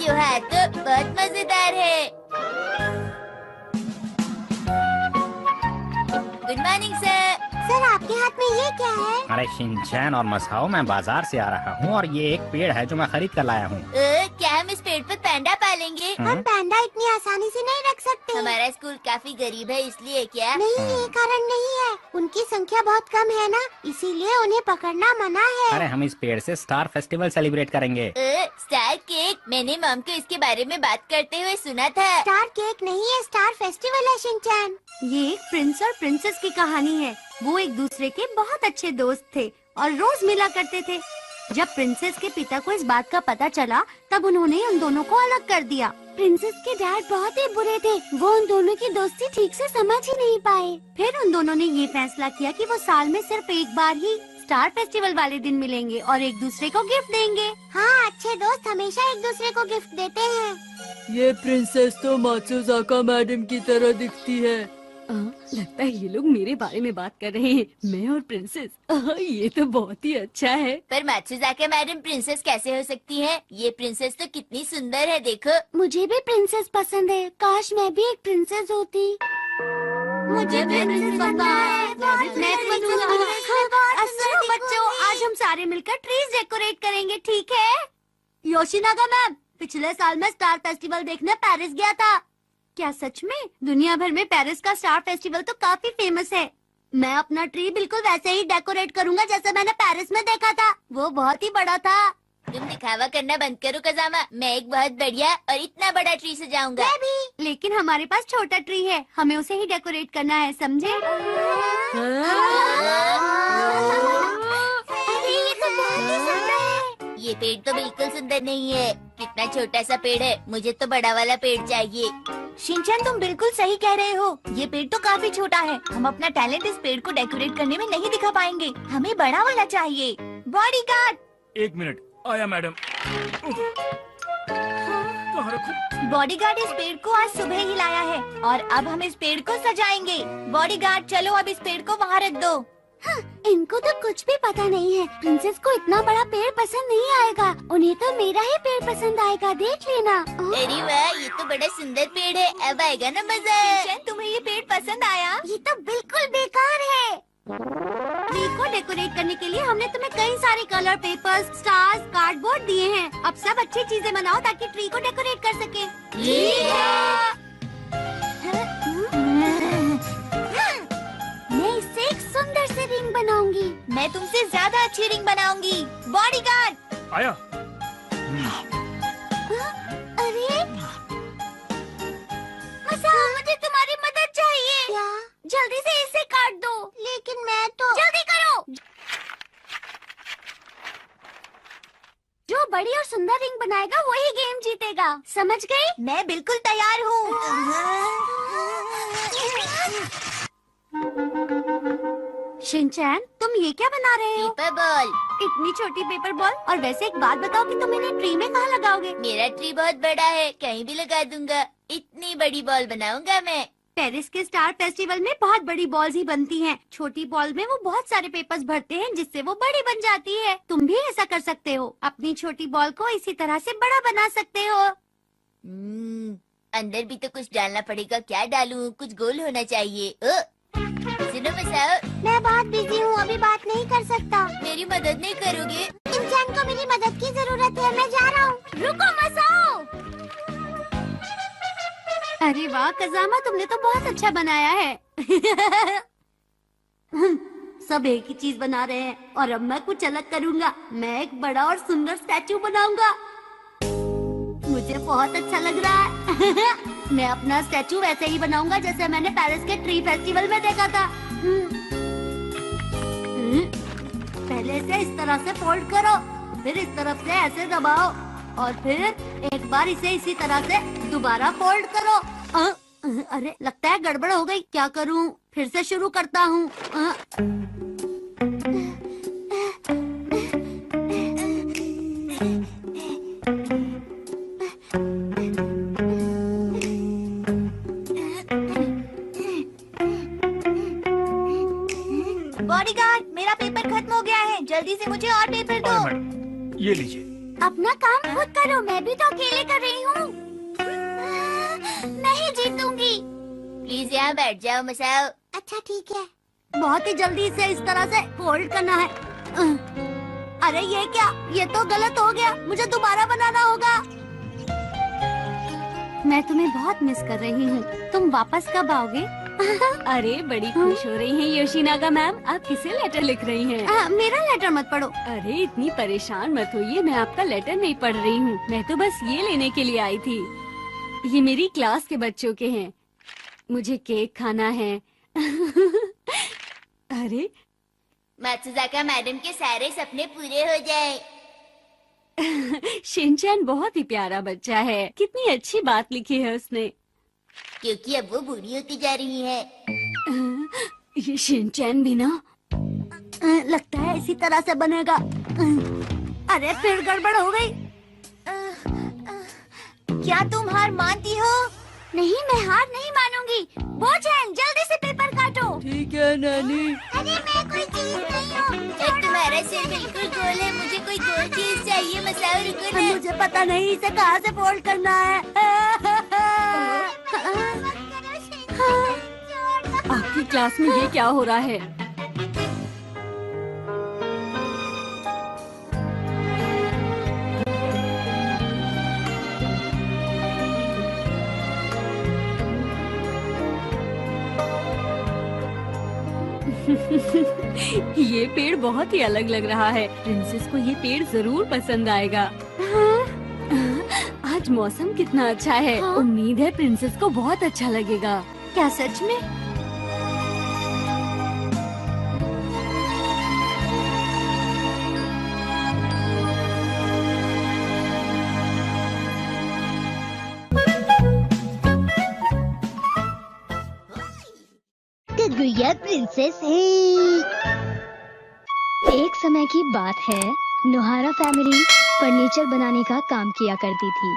त्योहार तो बहुत मजेदार है। Good morning sir. सर आपके हाथ में ये क्या है? अरे शिनचैन और मसाओ, मैं बाजार से आ रहा हूँ और ये एक पेड़ है जो मैं खरीद कर लाया हूँ। क्या हम इस पेड़ पर पैंडा पालेंगे? हम पैंडा इतनी आसानी से नहीं रख सकते। हमारा स्कूल काफी गरीब है, इसलिए क्या? नहीं, ये कारण नहीं है। उनकी संख्या बहुत कम है ना, इसीलिए उन्हें पकड़ना मना है। अरे हम इस पेड़ से स्टार फेस्टिवल सेलिब्रेट करेंगे। Star cake? मैंने मॉम को इसके बारे में बात करते हुए सुना था। स्टार केक नहीं है, स्टार फेस्टिवल है शिनचैन। ये एक प्रिंस और प्रिंसेस की कहानी है। वो एक दूसरे के बहुत अच्छे दोस्त थे और रोज मिला करते थे। जब प्रिंसेस के पिता को इस बात का पता चला, तब उन्होंने उन दोनों को अलग कर दिया। प्रिंसेस के डैड बहुत ही बुरे थे, वो उन दोनों की दोस्ती ठीक से समझ ही नहीं पाए। फिर उन दोनों ने ये फैसला किया कि वो साल में सिर्फ एक बार ही स्टार फेस्टिवल वाले दिन मिलेंगे और एक दूसरे को गिफ्ट देंगे। हाँ, अच्छे दोस्त हमेशा एक दूसरे को गिफ्ट देते हैं। ये प्रिंसेस तो मात्सुजाका मैडम की तरह दिखती है। लगता है ये लोग मेरे बारे में बात कर रहे हैं, मैं और प्रिंसेस। ये तो बहुत ही अच्छा है। पर मात्सुजाका मैडम प्रिंसेस कैसे हो सकती है? ये प्रिंसेस तो कितनी सुंदर है, देखो। मुझे भी प्रिंसेस पसंद है, काश मैं भी एक प्रिंसेस होती। मुझे भी प्रिंसेस बनना है। मैं बनूंगा। सुनो बच्चों, आज हम सारे मिलकर ट्रीज डेकोरेट करेंगे, ठीक है? योशिनागा मैम, पिछले साल मैं स्टार फेस्टिवल देखने पेरिस गया था। क्या सच में? दुनिया भर में पेरिस का स्टार फेस्टिवल तो काफी फेमस है। मैं अपना ट्री बिल्कुल वैसे ही डेकोरेट करूंगा जैसे मैंने पेरिस में देखा था। वो बहुत ही बड़ा था। तुम दिखावा करना बंद करो कजामा। मैं एक बहुत बढ़िया और इतना बड़ा ट्री सजाऊंगा। मैं भी। लेकिन हमारे पास छोटा ट्री है, हमें उसे ही डेकोरेट करना है, समझे? अरे ये तो बहुत ही सुंदर है। ये पेड़ तो बिल्कुल सुंदर नहीं है। कितना छोटा सा पेड़ है, मुझे तो बड़ा वाला पेड़ चाहिए। शिनचैन, तुम बिल्कुल सही कह रहे हो। ये पेड़ तो काफी छोटा है। हम अपना टैलेंट इस पेड़ को डेकोरेट करने में नहीं दिखा पाएंगे। हमें बड़ा वाला चाहिए। बॉडीगार्ड! 1 मिनट, आया मैडम। कहाँ रखूं? बॉडीगार्ड इस पेड़ को आज सुबह ही लाया है और अब हम इस पेड़ को सजाएंगे। बॉडीगार्ड, चलो अब इस पेड़ को वहाँ रख दो। हाँ, इनको तो कुछ भी पता नहीं है। प्रिंसेस को इतना बड़ा पेड़ पसंद नहीं आएगा, उन्हें तो मेरा ही पेड़ पसंद आएगा, देख लेना। अरे वाह, ये तो बड़ा सुंदर पेड़ है, अब आएगा ना मजा। शिनचैन, तुम्हें ये पेड़ पसंद आया? ये तो बिल्कुल बेकार है। ट्री को डेकोरेट करने के लिए हमने तुम्हें कई सारे कलर पेपर्स, स्टार्स, कार्डबोर्ड दिए हैं। अब सब अच्छी चीजें बनाओ ताकि ट्री को डेकोरेट कर सके। मैं इससे एक सुंदर सी रिंग बनाऊंगी। मैं तुमसे ज्यादा अच्छी रिंग बनाऊंगी। बॉडीगार्ड! आया। अरे मसाओ, मुझे तुम्हारी मदद चाहिए। क्या? जल्दी से इसे काट दो। लेकिन मैं तो जल्दी करो। जो बड़ी और सुंदर रिंग बनाएगा वही गेम जीतेगा, समझ गई? मैं बिल्कुल तैयार हूँ। शिनचैन, तुम ये क्या बना रहे हो? Paper ball. इतनी छोटी पेपर बॉल? और वैसे एक बात बताओ कि तुम इन्हें ट्री में कहाँ लगाओगे? मेरा ट्री बहुत बड़ा है, कहीं भी लगा दूंगा। इतनी बड़ी बॉल बनाऊंगा मैं। पेरिस के स्टार फेस्टिवल में बहुत बड़ी बॉल्स ही बनती हैं। छोटी बॉल में वो बहुत सारे पेपर्स भरते हैं जिससे वो बड़ी बन जाती है। तुम भी ऐसा कर सकते हो, अपनी छोटी बॉल को इसी तरह से बड़ा बना सकते हो। अंदर भी तो कुछ डालना पड़ेगा। क्या डालूं? कुछ गोल होना चाहिए। सुनो मसाओ, मैं बहुत बिजी हूँ, अभी बात नहीं कर सकता। मेरी मदद नहीं करोगे? शिनचैन को मेरी मदद की जरूरत है, मैं जा रहा हूँ। रुको मसाओ। अरे वाह कजामा, तुमने तो बहुत अच्छा बनाया है। सब एक ही चीज बना रहे हैं और अब मैं कुछ अलग करूँगा। मैं एक बड़ा और सुंदर स्टैचू बनाऊंगा। मुझे बहुत अच्छा लग रहा है। मैं अपना स्टैचू वैसे ही बनाऊंगा जैसे मैंने पेरिस के ट्री फेस्टिवल में देखा था। पहले इसे इस तरह से फोल्ड करो, फिर इस तरफ से ऐसे दबाओ और फिर एक बार इसे इसी तरह से दोबारा फोल्ड करो। अरे लगता है गड़बड़ हो गई, क्या करूं? फिर से शुरू करता हूँ। बॉडीगार्ड, मेरा पेपर खत्म हो गया है। जल्दी से मुझे और पेपर दो। आया मैडम, ये लीजिए। अपना काम खुद करो, मैं भी तो अकेले कर रही हूँ। यहाँ बैठ जाओ मसाओ। अच्छा ठीक है। बहुत ही जल्दी इसे इस तरह से फोल्ड करना है। अरे ये क्या, ये तो गलत हो गया, मुझे दोबारा बनाना होगा। मैं तुम्हें बहुत मिस कर रही हूँ, तुम वापस कब आओगे? अरे बड़ी खुश हो रही हैं योशिनागा मैम, आप किसे लेटर लिख रही हैं? मेरा लेटर मत पढ़ो। अरे इतनी परेशान मत होइए, मैं आपका लेटर नहीं पढ़ रही हूँ, मैं तो बस ये लेने के लिए आई थी। ये मेरी क्लास के बच्चों के हैं, मुझे केक खाना है। अरे मात्सुजाका मैडम के सारे सपने पूरे हो जाए। शिनचैन बहुत ही प्यारा बच्चा है, कितनी अच्छी बात लिखी है उसने। क्योंकि अब वो बूढ़ी होती जा रही है। ये शिनचैन भी ना, लगता है इसी तरह से बनेगा। अरे फिर गड़बड़ हो गई। क्या तुम हार मानती हो? नहीं, मैं हार नहीं मानूंगी। बोचैन जल्दी से पेपर काटो। ठीक है नानी। अरे मैं कोई चीज नहीं हूँ। तुम्हारा सिर बिल्कुल गोल है, मुझे कोई गोल चीज चाहिए। मसाओ रुको ना। मुझे पता नहीं इसे कहाँ से फोल्ड करना है। आपकी क्लास में ये क्या हो रहा है? ये पेड़ बहुत ही अलग लग रहा है, प्रिंसेस को ये पेड़ जरूर पसंद आएगा। आज मौसम कितना अच्छा है, उम्मीद है प्रिंसेस को बहुत अच्छा लगेगा। क्या सच में? गुड़िया प्रिंसेस है। एक समय की बात है, नोहारा फैमिली फर्नीचर बनाने का काम किया करती थी।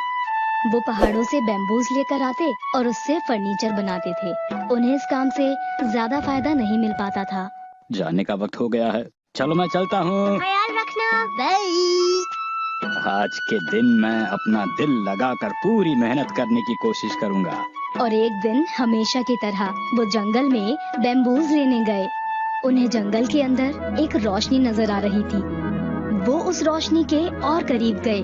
वो पहाड़ों से बैम्बूज लेकर आते और उससे फर्नीचर बनाते थे। उन्हें इस काम से ज्यादा फायदा नहीं मिल पाता था। जाने का वक्त हो गया है, चलो मैं चलता हूँ। ख्याल रखना। बाय। आज के दिन मैं अपना दिल लगाकर पूरी मेहनत करने की कोशिश करूँगा। और एक दिन हमेशा की तरह वो जंगल में बैम्बूज लेने गए। उन्हें जंगल के अंदर एक रोशनी नजर आ रही थी। वो उस रोशनी के और करीब गए।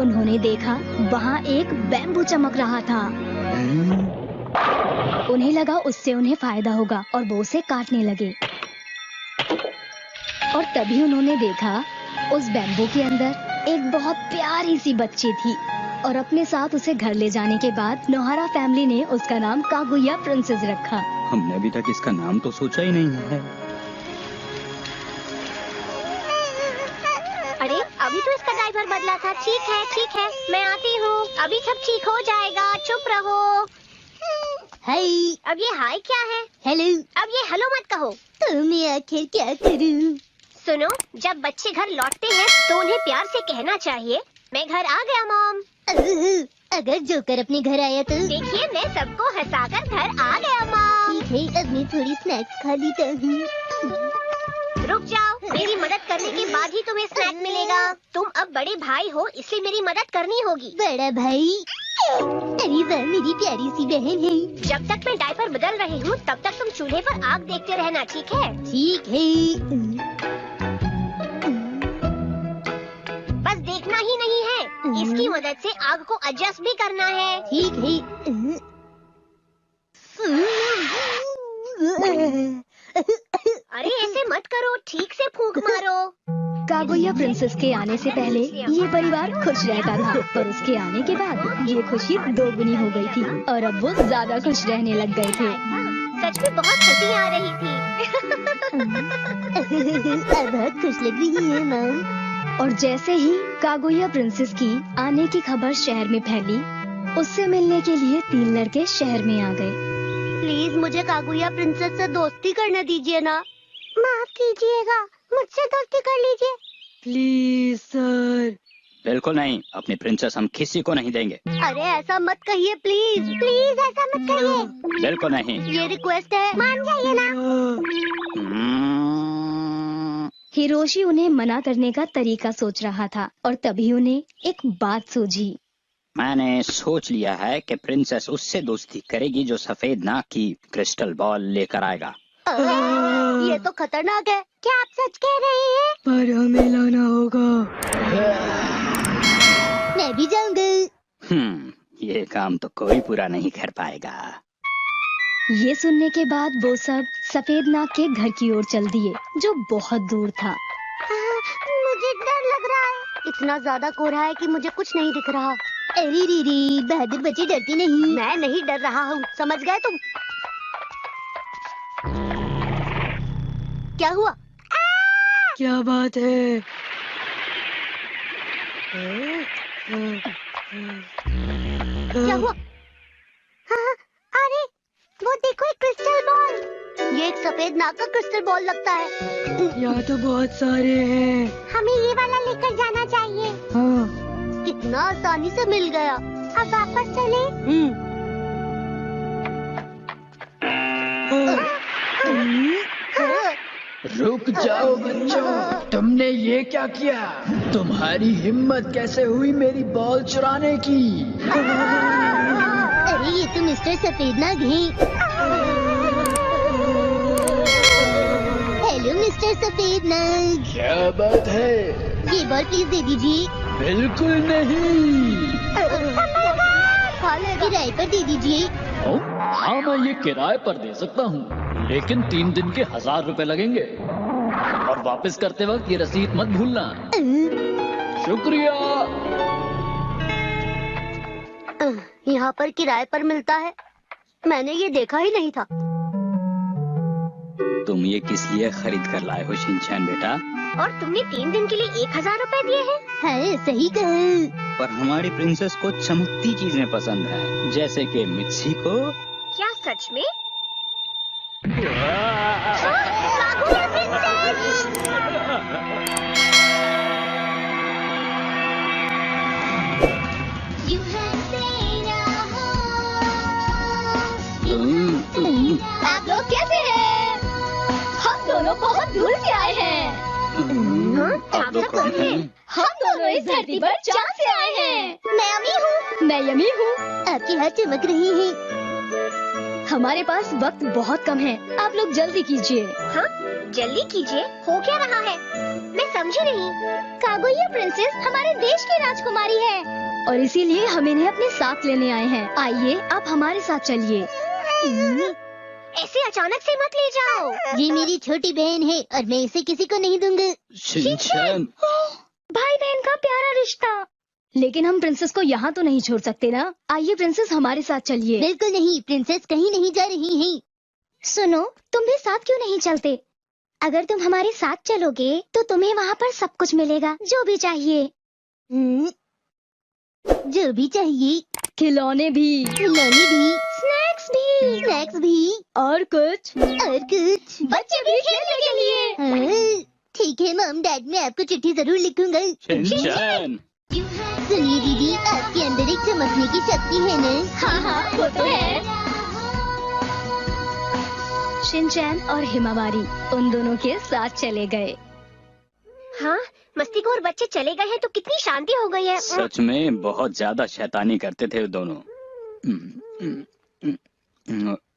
उन्होंने देखा वहाँ एक बैम्बू चमक रहा था। उन्हें लगा उससे उन्हें फायदा होगा और वो उसे काटने लगे। और तभी उन्होंने देखा उस बैम्बू के अंदर एक बहुत प्यारी सी बच्ची थी। और अपने साथ उसे घर ले जाने के बाद नोहारा फैमिली ने उसका नाम कागुया प्रिंसेस रखा। हमने अभी तक इसका नाम तो सोचा ही नहीं है। अरे अभी तो इसका ड्राइवर बदला था। ठीक है, मैं आती हूँ। अभी सब ठीक हो जाएगा, चुप रहो। हाय। अब ये हाय क्या है? हेलो। अब ये हेलो मत कहो। तो मैं आखिर क्या करूँ? सुनो, जब बच्चे घर लौटते हैं तो उन्हें प्यार से कहना चाहिए, मैं घर आ गया मॉम। अगर जोकर अपने घर आया तो देखिए, मैं सबको हंसाकर घर आ गया मॉम। ठीक है, अब मैं थोड़ी स्नैक्स खा लेता हूँ। रुक जाओ, मेरी मदद करने के बाद ही तुम्हें स्नैक मिलेगा। तुम अब बड़े भाई हो, इसलिए मेरी मदद करनी होगी। बड़ा भाई? अरे वाह, मेरी प्यारी सी बहन है। जब तक मैं डायपर बदल रही हूँ तब तक तुम चूल्हे पर आग देखते रहना, ठीक है? ठीक है। बस देखना ही नहीं है, इसकी मदद से आग को एडजस्ट भी करना है। ठीक है। अरे ऐसे मत करो, ठीक से फूंक मारो। कागुया प्रिंसेस के आने से पहले ये परिवार खुश रहता था, पर उसके आने के बाद ये खुशी दोगुनी हो गई थी और अब वो ज्यादा खुश रहने लग गए थे। सच में बहुत हंसी आ रही थी। बहुत खुश लग रही है मैम। और जैसे ही कागुया प्रिंसेस की आने की खबर शहर में फैली, उससे मिलने के लिए 3 लड़के शहर में आ गए। प्लीज मुझे कागुया प्रिंसेस से दोस्ती करने दीजिए ना। माफ कीजिएगा, मुझसे दोस्ती कर लीजिए। Please sir. बिल्कुल नहीं, अपनी प्रिंसेस हम किसी को नहीं देंगे। अरे ऐसा मत कहिए, प्लीज प्लीज ऐसा मत कहिए। बिल्कुल नहीं, ये रिक्वेस्ट है, मान जाइए ना। हिरोशी उन्हें मना करने का तरीका सोच रहा था और तभी उन्हें एक बात सूझी। मैंने सोच लिया है कि प्रिंसेस उससे दोस्ती करेगी जो सफेद नाक की क्रिस्टल बॉल लेकर आएगा। ये तो खतरनाक है। क्या आप सच कह रहे हैं? पर हमें लाना होगा। मैं भी जाऊंगी। ये काम तो कोई पूरा नहीं कर पाएगा। ये सुनने के बाद वो सब सफेद नाग के घर की ओर चल दिए, जो बहुत दूर था। मुझे डर लग रहा है। इतना ज्यादा कोहरा है कि मुझे कुछ नहीं दिख रहा। अरे रीरी, बहादुर बच्ची डरती नहीं। मैं नहीं डर रहा हूँ, समझ गए तुम? क्या हुआ? क्या बात है? क्या हुआ? हाँ, अरे वो देखो, एक क्रिस्टल बॉल। ये एक सफेद नाग का क्रिस्टल बॉल लगता है। यहाँ तो बहुत सारे हैं। हमें ये वाला लेकर जाना चाहिए। हाँ। कितना आसानी से मिल गया। अब वापस चले। रुक जाओ बच्चों, तुमने ये क्या किया? तुम्हारी हिम्मत कैसे हुई मेरी बॉल चुराने की? अरे ये तो मिस्टर सफेद नाग है। हेलो मिस्टर सफेद नाग। क्या बात है? ये बॉल प्लीज दे दीजिए। बिल्कुल नहीं। किराए पर दे दीजिए। हाँ, मैं ये किराए पर दे सकता हूँ, लेकिन 3 दिन के 1000 रुपए लगेंगे। और वापस करते वक्त ये रसीद मत भूलना। शुक्रिया। यहाँ पर किराए पर मिलता है? मैंने ये देखा ही नहीं था। तुम ये किस लिए खरीद कर लाए हो शिनचैन बेटा? और तुमने 3 दिन के लिए 1000 रुपए दिए हैं? हाँ, सही कहा। पर हमारी प्रिंसेस को चमकती चीजें पसंद है, जैसे कि मिर्ची को। क्या सच में? आप लोग कैसे हैं? हम दोनों बहुत दूर से आए हैं। आप लोग कौन हैं? हम दोनों इस धरती पर चांद से आए हैं। मैं अमी हूँ। मैं यमी हूँ। आपके हाथ चमक रही है। हमारे पास वक्त बहुत कम है, आप लोग जल्दी कीजिए। हाँ, जल्दी कीजिए। हो क्या रहा है? मैं समझी नहीं। कागुया प्रिंसेस हमारे देश की राजकुमारी है, और इसीलिए हम इन्हें अपने साथ लेने आए हैं। आइए, आप हमारे साथ चलिए। ऐसे अचानक से मत ले जाओ। ये मेरी छोटी बहन है और मैं इसे किसी को नहीं दूंगा। शिनचैन। भाई बहन का प्यारा रिश्ता। लेकिन हम प्रिंसेस को यहाँ तो नहीं छोड़ सकते ना। आइए प्रिंसेस, हमारे साथ चलिए। बिल्कुल नहीं, प्रिंसेस कहीं नहीं जा रही है। सुनो, तुम भी साथ क्यों नहीं चलते? अगर तुम हमारे साथ चलोगे तो तुम्हें वहाँ पर सब कुछ मिलेगा, जो भी चाहिए। जो भी चाहिए। खिलौने भी, स्नैक्स भी और कुछ बच्चे भी खेलने के लिए। ठीक है मॉम डैड, मैं आपको चिट्ठी जरूर लिखूंगा। शिनचैन। सुनिए दीदी, आपके अंदर एक चमकने की शक्ति है ना? हाँ, वो तो है। शिनचैन और हिमावारी उन दोनों के साथ चले गए। हाँ, मस्तीखोर बच्चे चले गए हैं तो कितनी शांति हो गई है। सच में बहुत ज्यादा शैतानी करते थे दोनों।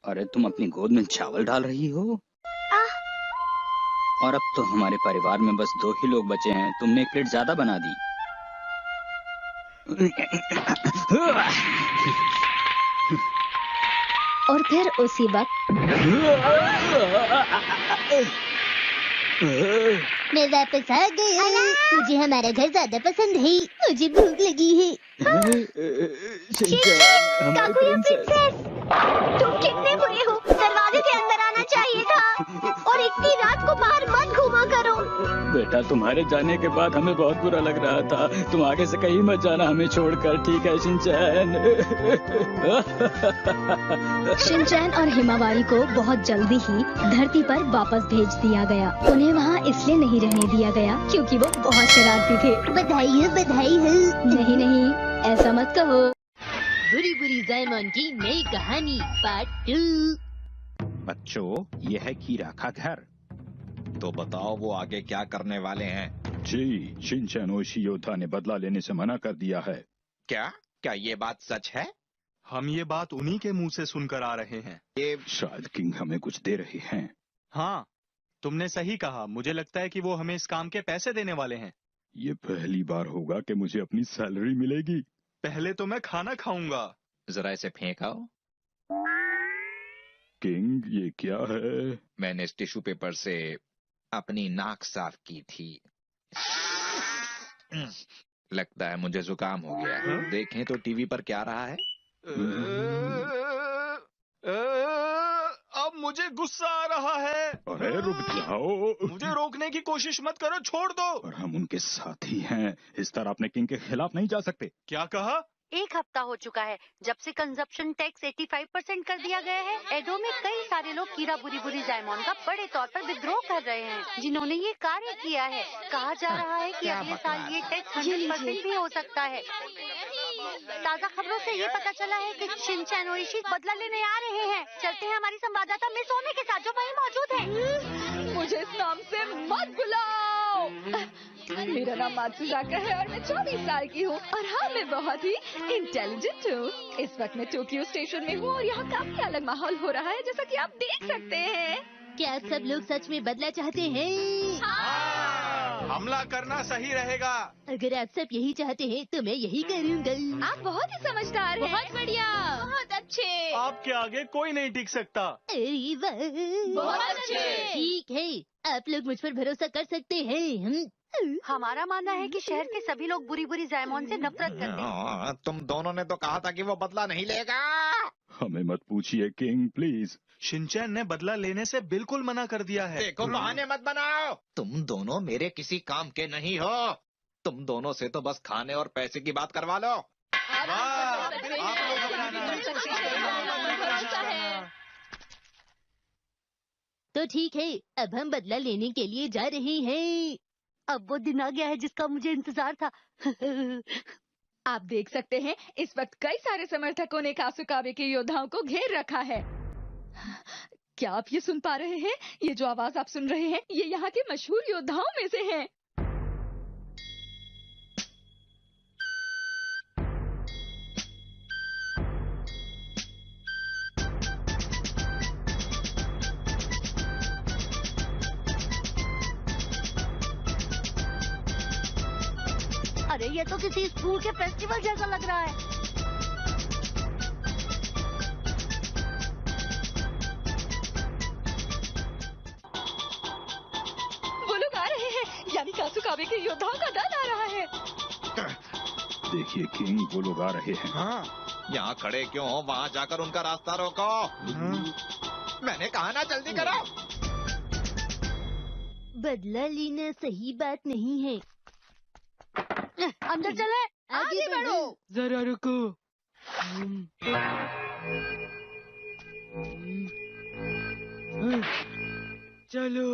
अरे तुम अपनी गोद में चावल डाल रही हो? और अब तो हमारे परिवार में बस 2 ही लोग बचे हैं, तुमने एक प्लेट ज्यादा बना दी। और फिर उसी वक्त मैं वापस आ गई। मुझे हमारा घर ज्यादा पसंद है। मुझे भूख लगी है। कागुया प्रिंसेस, तुम कितने बुरे हो। दरवाजे से अंदर आना चाहिए था और इतनी रात को बाहर मत घूमा करो। बेटा, तुम्हारे जाने के बाद हमें बहुत बुरा लग रहा था। तुम आगे से कहीं मत जाना हमें छोड़कर, ठीक है शिनचैन? शिनचैन और हिमावारी को बहुत जल्दी ही धरती पर वापस भेज दिया गया। उन्हें वहाँ इसलिए नहीं रहने दिया गया क्योंकि वो बहुत शरारती थे। बधाई हो, बधाई हो। नहीं, ऐसा मत कहो। बुरी बुरी ज़ायमन की नई कहानी पार्ट 2। बच्चों, ये है कीरा का घर। तो बताओ वो आगे क्या करने वाले हैं? जी, शिनचैन ओशी योद्धा ने बदला लेने से मना कर दिया है। क्या? क्या ये बात सच है? हम ये बात उन्हीं के मुंह से सुनकर आ रहे हैं। ये शायद किंग हमें कुछ दे रहे हैं। हाँ, तुमने सही कहा। मुझे लगता है कि वो हमें इस काम के पैसे देने वाले हैं। ये पहली बार होगा कि मुझे अपनी सैलरी मिलेगी। पहले तो मैं खाना खाऊंगा। जरा इसे फेंकाओ। किंग, ये क्या है? मैंने इस टिश्यू पेपर से अपनी नाक साफ की थी। लगता है मुझे जुकाम हो गया है। देखें तो टीवी पर क्या रहा है। अब मुझे गुस्सा आ रहा है। अरे रुक जाओ। मुझे रोकने की कोशिश मत करो, छोड़ दो। और हम उनके साथी हैं। इस तरह अपने किंग के खिलाफ नहीं जा सकते। क्या कहा? 1 हफ्ता हो चुका है जब से कंजप्शन टैक्स 85% कर दिया गया है। एडो में कई सारे लोग कीरा बुरी बुरी जायमोन का बड़े तौर पर विद्रोह कर रहे हैं, जिन्होंने ये कार्य किया है। कहा जा रहा है कि अगले साल ये टैक्स 100% भी हो सकता है। ताज़ा खबरों से ये पता चला है कि शिनचैन और इशी बदला लेने आ रहे हैं। चलते हैं हमारी संवाददाता मिस ओमे के साथ, जो वहीं मौजूद है। मुझे इस नाम से मत बुलाओ। मेरा नाम मात्सुजाका है और मैं 24 साल की हूँ और हाँ, मैं बहुत ही इंटेलिजेंट हूँ। इस वक्त मैं टोक्यो स्टेशन में हूँ और यहाँ काफी अलग माहौल हो रहा है, जैसा कि आप देख सकते हैं। क्या आप सब लोग सच में बदला चाहते हैं? हाँ, हमला करना सही रहेगा। अगर आप सब यही चाहते हैं तो मैं यही करूँगा। आप बहुत ही समझदार हैं। बहुत बढ़िया, बहुत अच्छे। आपके आगे कोई नहीं टिक सकता। अरे वाह, बहुत अच्छे। ठीक है, आप लोग मुझ पर भरोसा कर सकते हैं। हमारा मानना है कि शहर के सभी लोग बुरी बुरी जायमोन से नफरत करते हैं। तुम दोनों ने तो कहा था कि वो बदला नहीं लेगा। हमें मत पूछिए किंग, प्लीज। शिनचैन ने बदला लेने से बिल्कुल मना कर दिया है। देखो, बहाने मत बनाओ। तुम दोनों मेरे किसी काम के नहीं हो। तुम दोनों से तो बस खाने और पैसे की बात करवा लो। तो ठीक है, अब हम बदला लेने के लिए जा रहे हैं। अब वो दिन आ गया है जिसका मुझे इंतजार था। आप देख सकते हैं इस वक्त कई सारे समर्थकों ने कासुकाबे के योद्धाओं को घेर रखा है। क्या आप ये सुन पा रहे हैं? ये जो आवाज आप सुन रहे हैं, ये यहाँ के मशहूर योद्धाओं में से हैं। अरे ये तो किसी स्कूल के फेस्टिवल जैसा लग रहा है। वो लोग आ रहे हैं, यानी कासुकाबे के योद्धाओं का दल आ रहा है। देखिए किंग, वो लोग आ रहे हैं। हाँ, यहाँ खड़े क्यों हो? वहाँ जाकर उनका रास्ता रोको। मैंने कहा ना, जल्दी करो। बदला लेना सही बात नहीं है। अंदर चले, आगे बढ़ो। जरा रुको। चलो।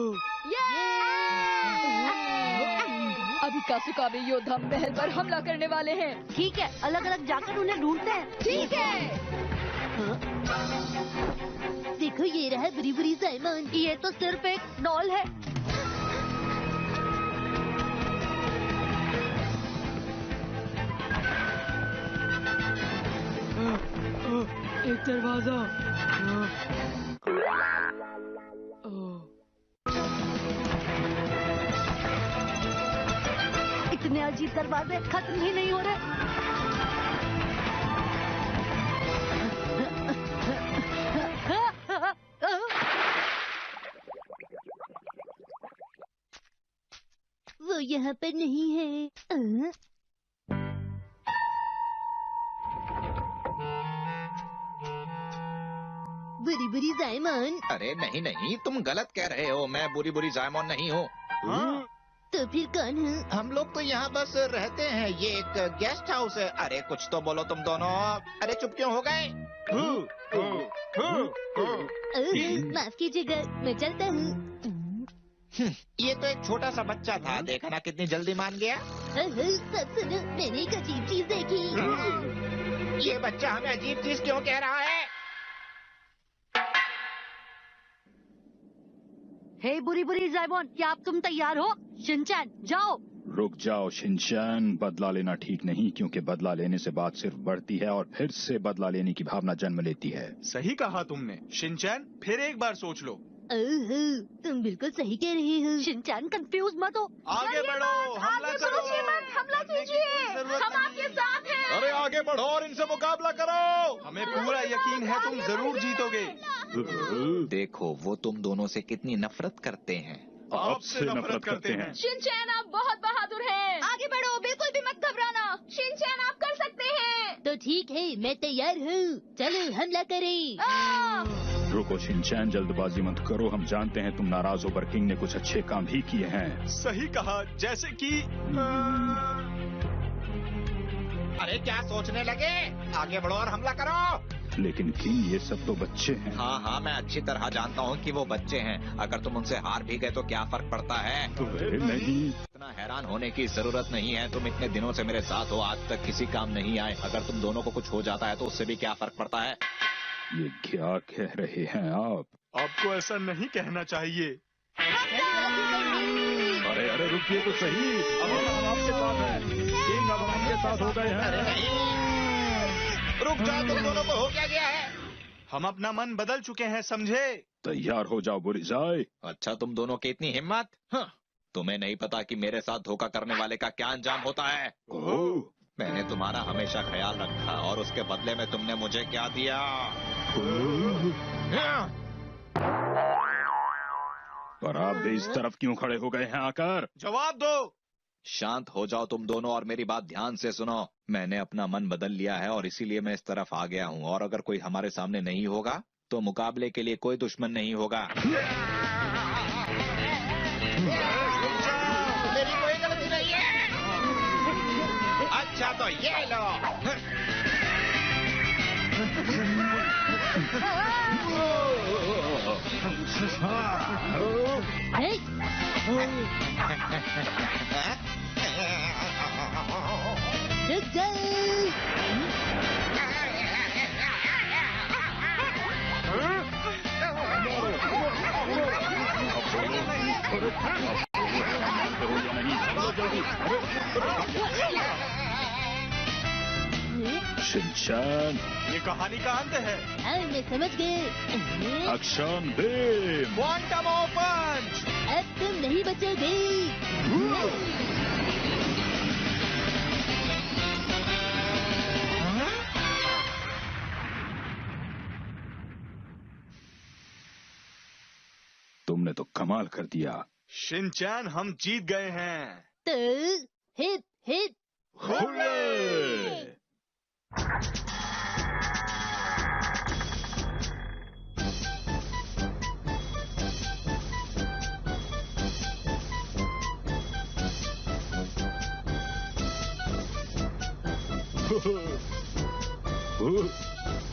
अभी कासुकाबे योद्धा महल पर हमला करने वाले हैं। ठीक है, अलग अलग जाकर उन्हें ढूंढते हैं। ठीक है। देखो, ये रहा बुरी बुरी जायमोन। ये तो सिर्फ एक डॉल है। एक दरवाजा। इतने अजीब दरवाजे खत्म ही नहीं हो रहे। वो यहाँ पर नहीं है। बुरी बुरी जायमोन। अरे नहीं नहीं, तुम गलत कह रहे हो। मैं बुरी बुरी जायमोन नहीं हूँ। तो फिर कौन है? हम लोग तो यहाँ बस रहते हैं। ये एक गेस्ट हाउस है। अरे कुछ तो बोलो तुम दोनों। अरे चुप क्यों हो गए? माफ कीजिएगा, मैं चलता हूँ। ये तो एक छोटा सा बच्चा था। देखा ना कितनी जल्दी मान गया। सब सुनो, मैंने एक अजीब चीज देखी। ये बच्चा हमें अजीब चीज क्यों कह रहा है? हे बुरी बुरी जायमोन, क्या अब तुम तैयार हो? शिनचैन, जाओ। रुक जाओ शिनचैन, बदला लेना ठीक नहीं, क्योंकि बदला लेने से बात सिर्फ बढ़ती है और फिर से बदला लेने की भावना जन्म लेती है। सही कहा तुमने शिनचैन, फिर एक बार सोच लो। तुम बिल्कुल सही कह रही हो। शिनचैन कंफ्यूज मत हो। आगे बढ़ो, हमला करो। हमला कीजिए, हम आपके साथ हैं। अरे आगे बढ़ो और इनसे मुकाबला करो। हमें पूरा यकीन है तुम जरूर जीतोगे। देखो वो तुम दोनों से कितनी नफरत करते हैं। आपसे नफरत करते हैं। शिनचैन आप बहुत बहादुर हैं। आगे बढ़ो, बिल्कुल भी मत घबराना। शिनचैन आप कर सकते हैं। तो ठीक है, मैं तैयार हूँ, चलो हमला करें। रुको शिनचैन, जल्दबाजी मत करो, हम जानते हैं तुम नाराज होकर किंग ने कुछ अच्छे काम भी किए हैं। सही कहा, जैसे कि अरे क्या सोचने लगे, आगे बढ़ो और हमला करो। लेकिन किंग ये सब तो बच्चे हैं। हाँ हाँ, मैं अच्छी तरह जानता हूँ कि वो बच्चे हैं। अगर तुम उनसे हार भी गए तो क्या फर्क पड़ता है। नहीं, इतना हैरान होने की जरूरत नहीं है। तुम इतने दिनों से मेरे साथ हो, आज तक किसी काम नहीं आए। अगर तुम दोनों को कुछ हो जाता है तो उससे भी क्या फर्क पड़ता है। ये क्या कह रहे हैं आप? आपको ऐसा नहीं कहना चाहिए। अरे अरे रुकिए तो सही, अब हम आपके साथ हैं। किंग अब हमारे साथ हो गए हैं। रुक जाओ, तुम दोनों को हो क्या गया है? हम अपना मन बदल चुके हैं, समझे? तैयार हो जाओ बुरीजाई। अच्छा, तुम दोनों की इतनी हिम्मत। हाँ, तुम्हें नहीं पता कि मेरे साथ धोखा करने वाले का क्या अंजाम होता है। मैंने तुम्हारा हमेशा ख्याल रखा और उसके बदले में तुमने मुझे क्या दिया। पर आप भी इस तरफ क्यों खड़े हो गए हैं आकर? जवाब दो। शांत हो जाओ तुम दोनों और मेरी बात ध्यान से सुनो। मैंने अपना मन बदल लिया है और इसीलिए मैं इस तरफ आ गया हूँ। और अगर कोई हमारे सामने नहीं होगा तो मुकाबले के लिए कोई दुश्मन नहीं होगा। मेरी कोई गलती नहीं है। अच्छा तो ये लो। रुक जाओ। शिनचैन, ये कहानी का अंत है। हाँ, मैं समझ गए। एक्शन बीम, क्वांटम ऑफ पंच। अब तुम नहीं बचोगे। तुमने तो कमाल कर दिया। शिनचैन, हम जीत गए हैं। तो हिप हिप हुर्रे!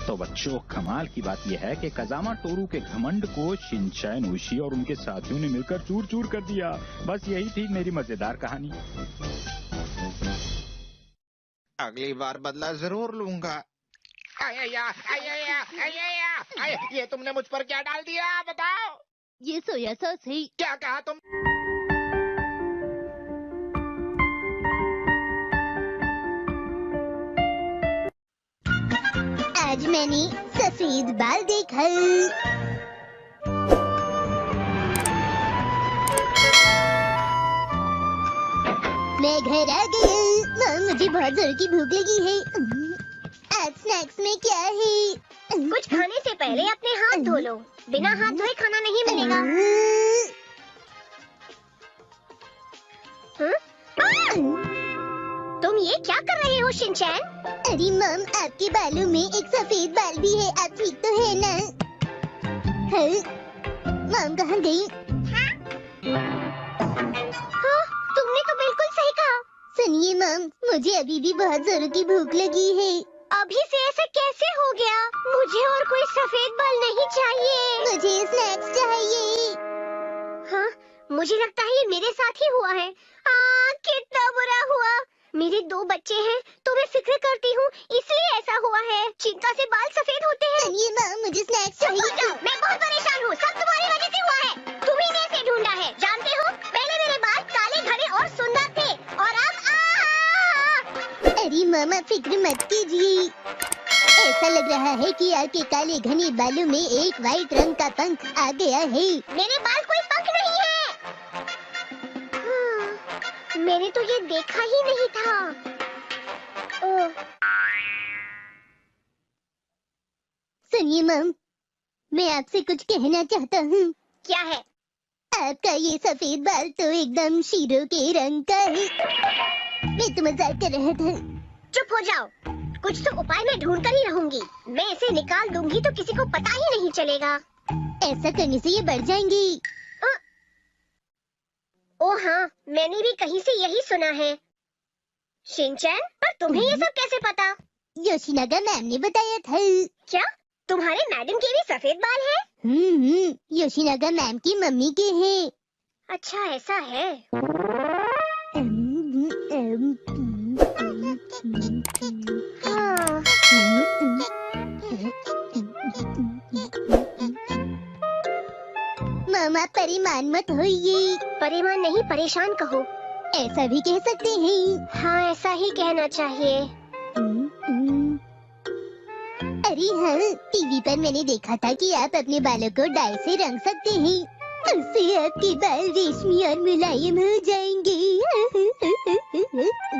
तो बच्चों, कमाल की बात यह है कि कजामा टोरू के घमंड को शिनचैन, उशी और उनके साथियों ने मिलकर चूर चूर कर दिया। बस यही थी मेरी मजेदार कहानी। अगली बार बदला जरूर लूंगा। ये तुमने मुझ पर क्या डाल दिया, बताओ। ये सोया सॉस है। क्या कहा तुम? आज मैंने सफेद बाल देखा। मैं घर आ गई। माँ, मुझे बहुत जोर की भूख लगी है। आज स्नैक्स में क्या है? कुछ खाने से पहले अपने हाथ धो लो। बिना हाथ धोए खाना नहीं मिलेगा। तुम ये क्या कर रहे हो शिनचैन? अरे मम, आपके बालों में एक सफेद बाल भी है। आप ठीक तो है ना? मम कहाँ गई? हाँ, तुमने तो बिल्कुल सही कहा। सुनिए मम, मुझे अभी भी बहुत जोरों की भूख लगी है। अभी से ऐसा कैसे हो गया? मुझे और कोई सफेद बाल नहीं चाहिए। मुझे स्नैक्स चाहिए। हाँ, मुझे लगता है ये मेरे साथ ही हुआ है। कितना बुरा हुआ। मेरे 2 बच्चे हैं तो मैं फिक्र करती हूँ, इसलिए ऐसा हुआ है। चिंता से बाल सफेद होते हैं। सुनिए माँ, मुझे स्नैक्स चाहिए। मैं बहुत परेशान हूँ, सब तुम्हारी वजह से हुआ है। तुम्ही ने इसे ढूंढा है। जानते हो, पहले मेरे बाल काले, घने और सुंदर थे फिक्र मत कीजिए। ऐसा लग रहा है कि आपके काले घने बालों में एक वाइट रंग का पंख आ गया है। मेरे बाल कोई पंख नहीं है। मैंने तो ये देखा ही नहीं था। सुनिए मम, मैं आपसे कुछ कहना चाहता हूँ। क्या है? आपका ये सफेद बाल तो एकदम शीरों के रंग का है। मैं तो मजाक कर रहा था। चुप हो जाओ, कुछ तो उपाय मैं ढूंढ कर ही रहूंगी। मैं इसे निकाल दूंगी तो किसी को पता ही नहीं चलेगा। ऐसा करने से ये बढ़ जाएंगी। ओ हाँ, मैंने भी कहीं से यही सुना है। शिनचैन, पर तुम्हें ये सब कैसे पता? योशिनागा मैम ने बताया था। क्या तुम्हारे मैडम के भी सफेद बाल हैं? योशिनागा मैम की मम्मी के हैं। अच्छा ऐसा है। मामा परेशान मत होइए। परेशान नहीं, परेशान कहो। ऐसा भी कह सकते हैं। हाँ ऐसा ही कहना चाहिए। अरे हाँ, टीवी पर मैंने देखा था कि आप अपने बालों को डाई से रंग सकते हैं। उससे आपके बाल रेशमी और मुलायम हो जाएंगे।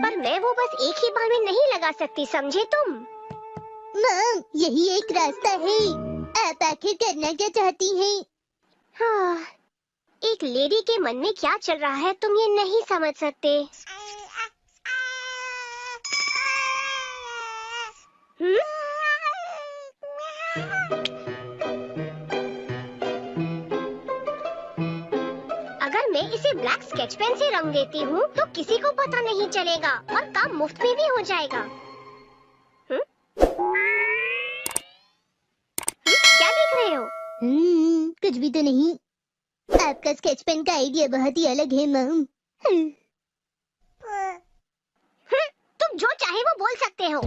पर मैं वो बस एक ही बाल में नहीं लगा सकती, समझे तुम? माम, यही एक रास्ता है। आप आखिर करना क्या चाहती हैं? हाँ, एक लेडी के मन में क्या चल रहा है तुम ये नहीं समझ सकते। अगर मैं इसे ब्लैक स्केच पेन से रंग देती हूँ तो किसी को पता नहीं चलेगा और काम मुफ्त में भी हो जाएगा। क्या देख रहे हो? कुछ भी तो नहीं। आपका स्केच पेन का आइडिया बहुत ही अलग है मम। तुम जो चाहे वो बोल सकते हो।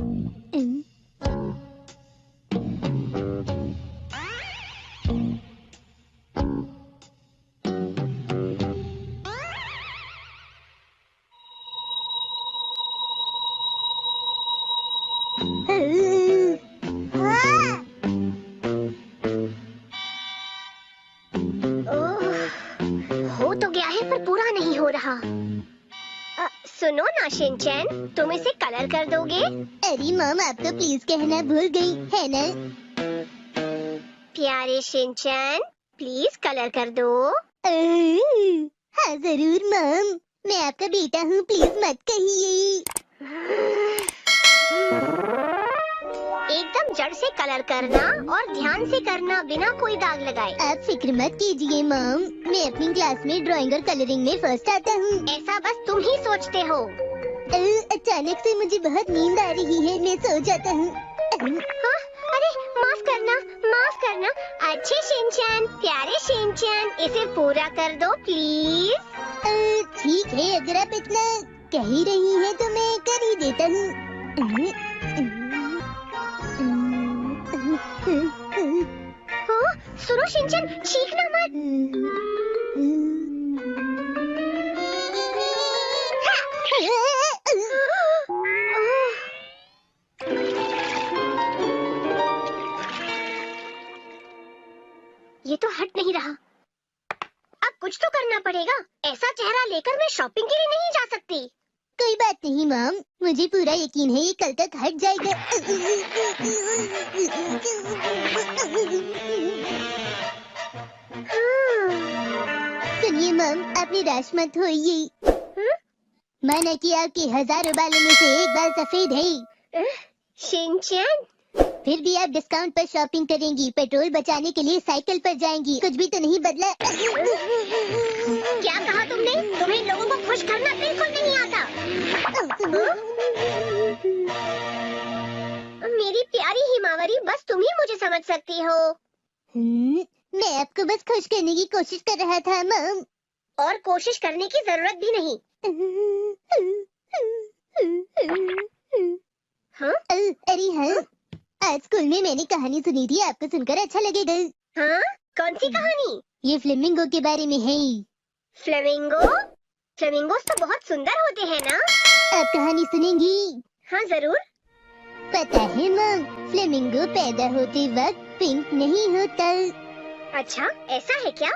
हो तो गया है पर पूरा नहीं हो रहा। सुनो ना शिनचैन, तुम इसे कलर कर दोगे? अरे मम, आप तो प्लीज कहना भूल गई है ना। प्यारे शिनचैन, प्लीज कलर कर दो। हाँ जरूर मम, मैं आपका बेटा हूँ, प्लीज मत कहिए। एकदम जड़ से कलर करना और ध्यान से करना, बिना कोई दाग लगाए। आप फिक्र मत कीजिए मम, मैं अपनी क्लास में ड्राइंग और कलरिंग में फर्स्ट आता हूँ। ऐसा बस तुम ही सोचते हो। अचानक से मुझे बहुत नींद आ रही है, मैं सो जाता हूँ। हाँ? अरे माफ करना, माफ करना। अच्छे शिनचैन, प्यारे शिनचैन, इसे पूरा कर दो प्लीज। ठीक है, अगर आप इतना कह ही रही हैं तो मैं कर ही देता हूँ। सुनो शिनचैन, चीखना मत। ये तो हट नहीं रहा। अब कुछ तो करना पड़ेगा। ऐसा चेहरा लेकर मैं शॉपिंग के लिए नहीं जा सकती। कोई बात नहीं मॉम, मुझे पूरा यकीन है ये कल तक हट जाएगा। सुनिए मॉम, आप निराश मत होइए। माना कि आपके हजारों बालों में से एक बाल सफेद है। शिनचैन, फिर भी आप डिस्काउंट पर शॉपिंग करेंगी, पेट्रोल बचाने के लिए साइकिल पर जाएंगी, कुछ भी तो नहीं बदला। क्या कहा तुमने? तुम्हें लोगों को खुश करना बिल्कुल नहीं आता। मेरी प्यारी हिमावरी, बस तुम ही मुझे समझ सकती हो। मैं आपको बस खुश करने की कोशिश कर रहा था मॉम। और कोशिश करने की जरूरत भी नहीं। हाँ? अरे हाँ, आज स्कूल में मैंने कहानी सुनी थी, आपको सुनकर अच्छा लगेगा। हाँ? कौन सी कहानी? ये फ्लेमिंगो के बारे में है। फ्लेमिंगो? फ्लेमिंगोस तो बहुत सुंदर होते हैं ना? आप कहानी सुनेंगी? हाँ जरूर। पता है मम, फ्लेमिंगो पैदा होते वक्त पिंक नहीं होता। अच्छा, ऐसा है क्या?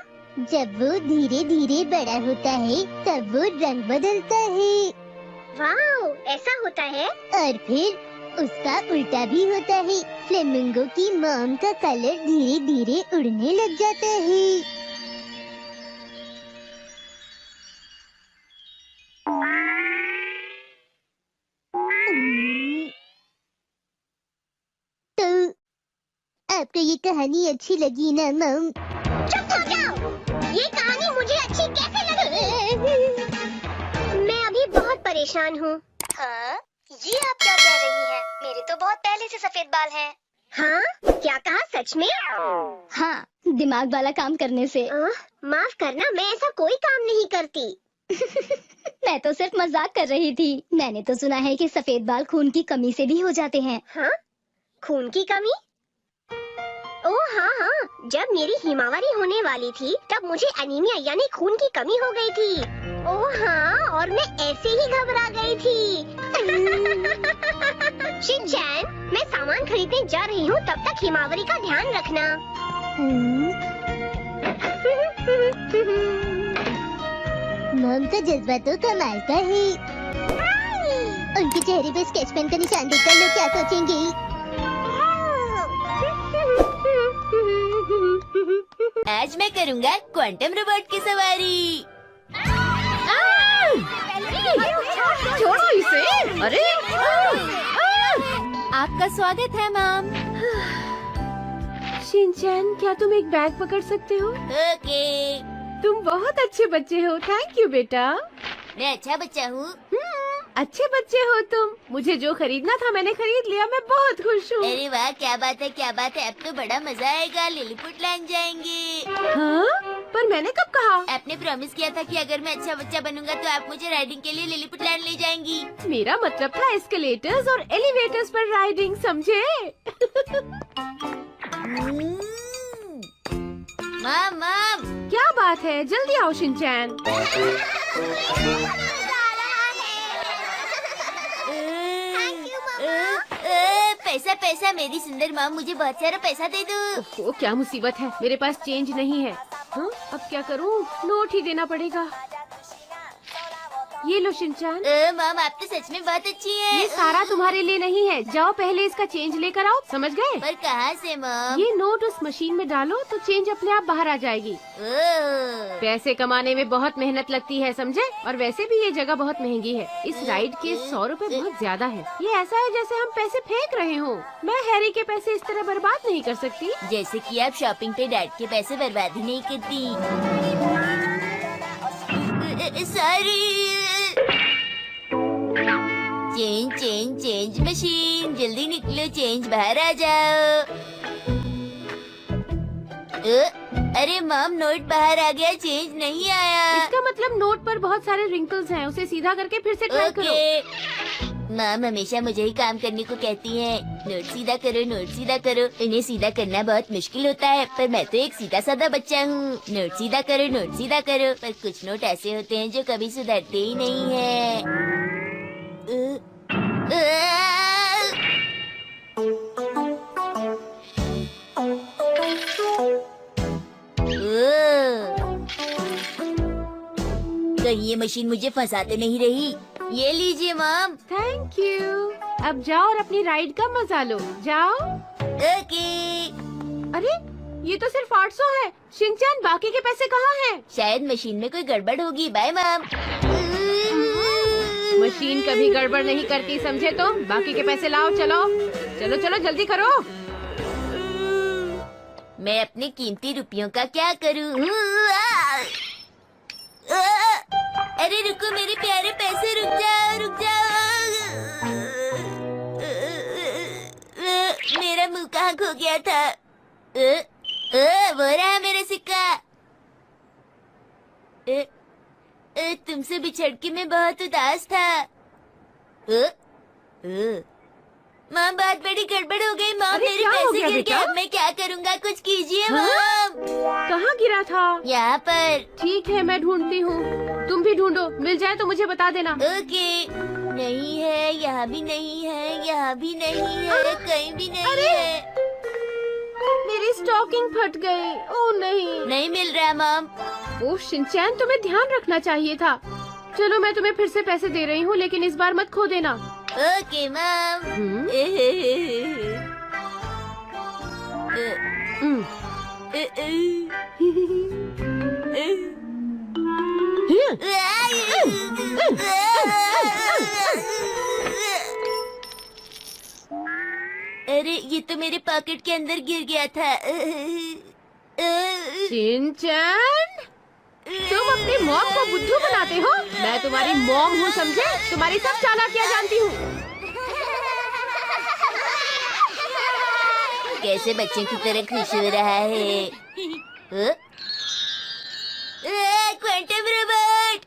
जब वो धीरे धीरे बड़ा होता है तब वो रंग बदलता है। वाओ, ऐसा होता है? और फिर उसका उल्टा भी होता है। फ्लेमिंगो की मॉम का कलर धीरे धीरे उड़ने लग जाता है। तो आपको ये कहानी अच्छी लगी ना मॉम? चुप हो जाओ! ये कहानी मुझे अच्छी कैसे लगी? मैं अभी बहुत परेशान हूँ। हाँ? ये आप क्या कह रही हैं? मेरे तो बहुत पहले से सफेद बाल हैं। हाँ? क्या कहा, सच में? हाँ, दिमाग वाला काम करने से। माफ करना, मैं ऐसा कोई काम नहीं करती। मैं तो सिर्फ मजाक कर रही थी। मैंने तो सुना है कि सफेद बाल खून की कमी से भी हो जाते हैं। हाँ? खून की कमी? ओह हाँ, जब मेरी हिमावरी होने वाली थी तब मुझे एनीमिया यानी खून की कमी हो गई थी। ओह हाँ, और मैं ऐसे ही घबरा गई थी। शिनचैन, मैं सामान खरीदने जा रही हूँ, तब तक हिमावरी का ध्यान रखना। मॉम का जज्बा तो कमाल का है। उनके चेहरे पे स्केच पेन का निशान देखकर लोग क्या सोचेंगे? आज मैं करूँगा क्वांटम रोबोट की सवारी। छोड़ो इसे। अरे आपका स्वागत है मैम। शिनचैन, क्या तुम एक बैग पकड़ सकते हो? ओके। तुम बहुत अच्छे बच्चे हो। थैंक यू बेटा। मैं अच्छा बच्चा हूँ। अच्छे बच्चे हो तुम। मुझे जो खरीदना था मैंने खरीद लिया। मैं बहुत खुश हूँ। अरे वाह, क्या बात है, क्या बात है। अब तो बड़ा मजा आएगा। लिलीपुट लैंड जाएंगे। हाँ? पर मैंने कब कहा? आपने प्रॉमिस किया था कि अगर मैं अच्छा बच्चा बनूंगा तो आप मुझे राइडिंग के लिए लिलीपुट लैंड ले जाएंगी। मेरा मतलब था एस्केलेटर्स और एलिवेटर्स पर राइडिंग, समझे? माम, क्या बात है? जल्दी आओ शिनचैन। पैसा पैसा, मेरी सुंदर माँ, मुझे बहुत सारा पैसा दे दो। ओह, क्या मुसीबत है, मेरे पास चेंज नहीं है। हाँ? अब क्या करूँ? नोट ही देना पड़ेगा। ये लो शिनचैन। माम, आप तो सच में बहुत अच्छी है। ये सारा तुम्हारे लिए नहीं है। जाओ पहले इसका चेंज लेकर आओ, समझ गए? पर कहाँ से माम? ये नोट उस मशीन में डालो तो चेंज अपने आप बाहर आ जाएगी। पैसे कमाने में बहुत मेहनत लगती है, समझे? और वैसे भी ये जगह बहुत महंगी है। इस राइड के 100 रुपए बहुत ज्यादा है। ये ऐसा है जैसे हम पैसे फेंक रहे हो। मैं हैरी के पैसे इस तरह बर्बाद नहीं कर सकती। जैसे कि आप शॉपिंग पे डैड के पैसे बर्बाद ही नहीं करती। Sorry. Change change change machine, जल्दी निकलो, चेंज बाहर आ जाओ। अरे मॉम, नोट बाहर आ गया, चेंज नहीं आया। इसका मतलब नोट पर बहुत सारे रिंकल्स हैं। उसे सीधा करके फिर से ट्राई करो। मॉम हमेशा मुझे ही काम करने को कहती है। नोट सीधा करो, नोट सीधा करो। इन्हें सीधा करना बहुत मुश्किल होता है, पर मैं तो एक सीधा साधा बच्चा हूँ। नोट सीधा करो, नोट सीधा करो। पर कुछ नोट ऐसे होते हैं जो कभी सुधरते ही नहीं है। कहीं ये मशीन मुझे फंसा तो नहीं रही। ये लीजिए मॉम। Thank you. अब जाओ और अपनी राइड का मजा लो। जाओ। ओके। अरे ये तो सिर्फ 800 है। शिनचैन, बाकी के पैसे कहाँ हैं? शायद मशीन में कोई गड़बड़ होगी। Bye mom. मशीन कभी गड़बड़ नहीं करती, समझे तुम? बाकी के पैसे लाओ। चलो चलो चलो, जल्दी करो। मैं अपने कीमती रुपयों का क्या करूँ? अरे रुको मेरे प्यारे पैसे, रुक जाओ रुक जाओ। मेरा मुंह कहाँ खो गया था? वो रहा मेरा सिक्का। तुमसे बिछड़ के मैं बहुत उदास था। माँ, बहुत बड़ी गड़बड़ हो गई। माँ, मेरे पैसे गया गिर बेटा? गया, मैं क्या करूँगा, कुछ कीजिए हाँ? मॉम। कहाँ गिरा था? यहाँ पर। ठीक है, मैं ढूंढती हूँ, तुम भी ढूंढो, मिल जाए तो मुझे बता देना। ओके। नहीं है, यहाँ भी नहीं है, यहाँ भी नहीं है, कहीं भी नहीं है। मेरी स्टॉकिंग फट गई। ओह नहीं, नहीं मिल रहा मॉम। ओह शिनचैन, तुम्हें ध्यान रखना चाहिए था। चलो मैं तुम्हें फिर से पैसे दे रही हूँ, लेकिन इस बार मत खो देना। Okay mom. अरे ये तो मेरे पॉकेट के अंदर गिर गया था। शिनचैन, तुम अपनी मॉम को बुद्धू बनाते हो? मैं तुम्हारी मॉम हूँ, समझे? तुम्हारी सब चालाकियाँ जानती हूँ। कैसे बच्चों की तरह खुश हो रहा है? Quantum robot.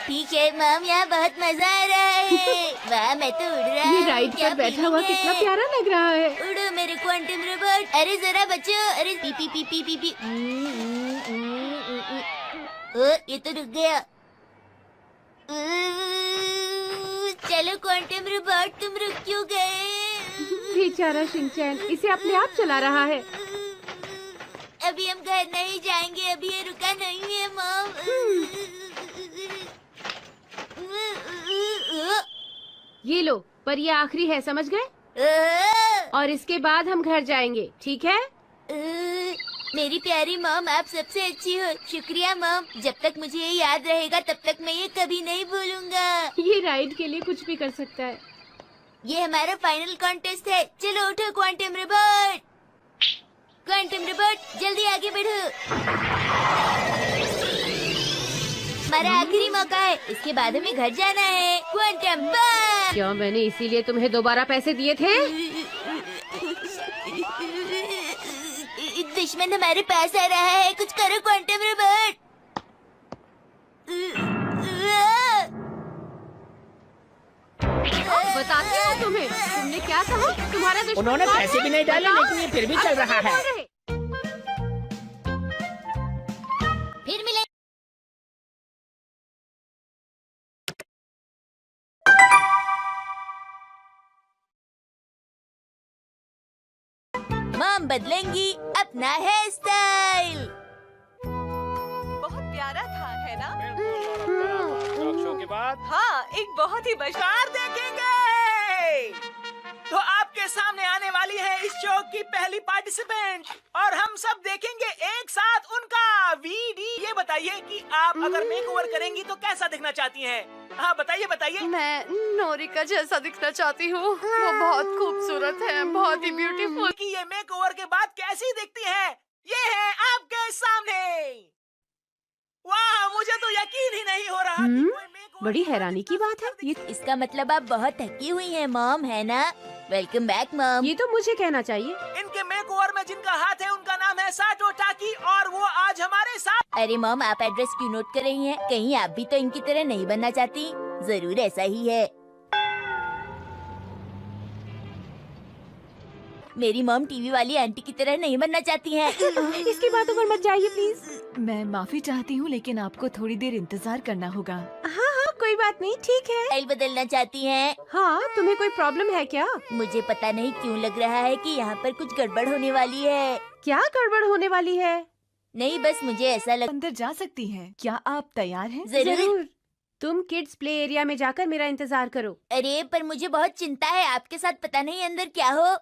ठीक है मॉम, यहाँ बहुत मजा आ रहा है। वाह, मैं तो उड़ रहा हूँ। ये राइड पर बैठा हुआ कितना प्यारा लग रहा है। उड़ो मेरे क्वांटम रोबोट। अरे जरा बच्चों, अरे P P P P P P. ये तो रुक गया। चलो क्वांटम रोबोट, तुम रुक क्यों गए? बेचारा शिनचैन, इसे अपने आप चला रहा है। अभी हम घर नहीं जाएंगे, अभी ये रुका नहीं है मॉम। ये लो, पर ये आखिरी है, समझ गए? और इसके बाद हम घर जाएंगे, ठीक है? मेरी प्यारी मॉम, आप सबसे अच्छी हो। शुक्रिया मॉम, जब तक मुझे ये याद रहेगा तब तक मैं ये कभी नहीं भूलूंगा। ये राइड के लिए कुछ भी कर सकता है। ये हमारा फाइनल कॉन्टेस्ट है। चलो उठो क्वांटम रोबोट। क्वांटम रोबोट, जल्दी आगे बढ़ो। हमारा आखिरी मौका है, इसके बाद हमें घर जाना है। क्वांटम बम। क्या मैंने इसीलिए तुम्हें दोबारा पैसे दिए थे? दुश्मन हमारे पास आ रहा है, कुछ करो क्वांटम रोबोट। बताती हूँ तुम्हें, तुमने क्या कहा? तुम्हारा दुश्मन उन्होंने पैसे भी नहीं डाले, लेकिन ये फिर भी चल रहा है। फिर मिले। मॉम बदलेंगी अपना हेयर स्टाइल। बहुत प्यारा था, है ना? टॉक शो के बाद हाँ, एक बहुत ही मशहूर देखेंगे। तो आपके सामने आने वाली है इस शो की पहली पार्टिसिपेंट, और हम सब देखेंगे एक साथ उनका वीडियो। ये बताइए कि आप अगर मेकओवर करेंगी तो कैसा दिखना चाहती हैं? हाँ बताइए बताइए। मैं नोरिका जैसा दिखना चाहती हूँ। वो बहुत खूबसूरत है, बहुत ही ब्यूटीफुल। कि ये मेकओवर के बाद कैसी दिखती है, ये है आपके सामने। वाह, मुझे तो यकीन ही नहीं हो रहा। बड़ी हैरानी की बात है ये। इसका मतलब आप बहुत थकी हुई हैं मॉम, है ना? Welcome back mom. ये तो मुझे कहना चाहिए। इनके मेकओवर में जिनका हाथ है उनका नाम है साटो टाकी, और वो आज हमारे साथ। अरे मॉम, आप एड्रेस क्यों नोट कर रही हैं? कहीं आप भी तो इनकी तरह नहीं बनना चाहती? जरूर ऐसा ही है। मेरी मॉम टीवी वाली आंटी की तरह नहीं बनना चाहती हैं। इसकी बातों पर मत जाइए प्लीज। मैं माफी चाहती हूँ, लेकिन आपको थोड़ी देर इंतजार करना होगा। हाँ हाँ, कोई बात नहीं, ठीक है। स्टाइल बदलना चाहती हैं? हाँ, तुम्हें कोई प्रॉब्लम है क्या? मुझे पता नहीं क्यों लग रहा है कि यहाँ पर कुछ गड़बड़ होने वाली है। क्या गड़बड़ होने वाली है? नहीं, बस मुझे ऐसा लग। अंदर जा सकती हैं। क्या आप तैयार हैं? जरूर। तुम किड्स प्ले एरिया में जाकर मेरा इंतजार करो। अरे पर मुझे बहुत चिंता है, आपके साथ पता नहीं अंदर क्या हो।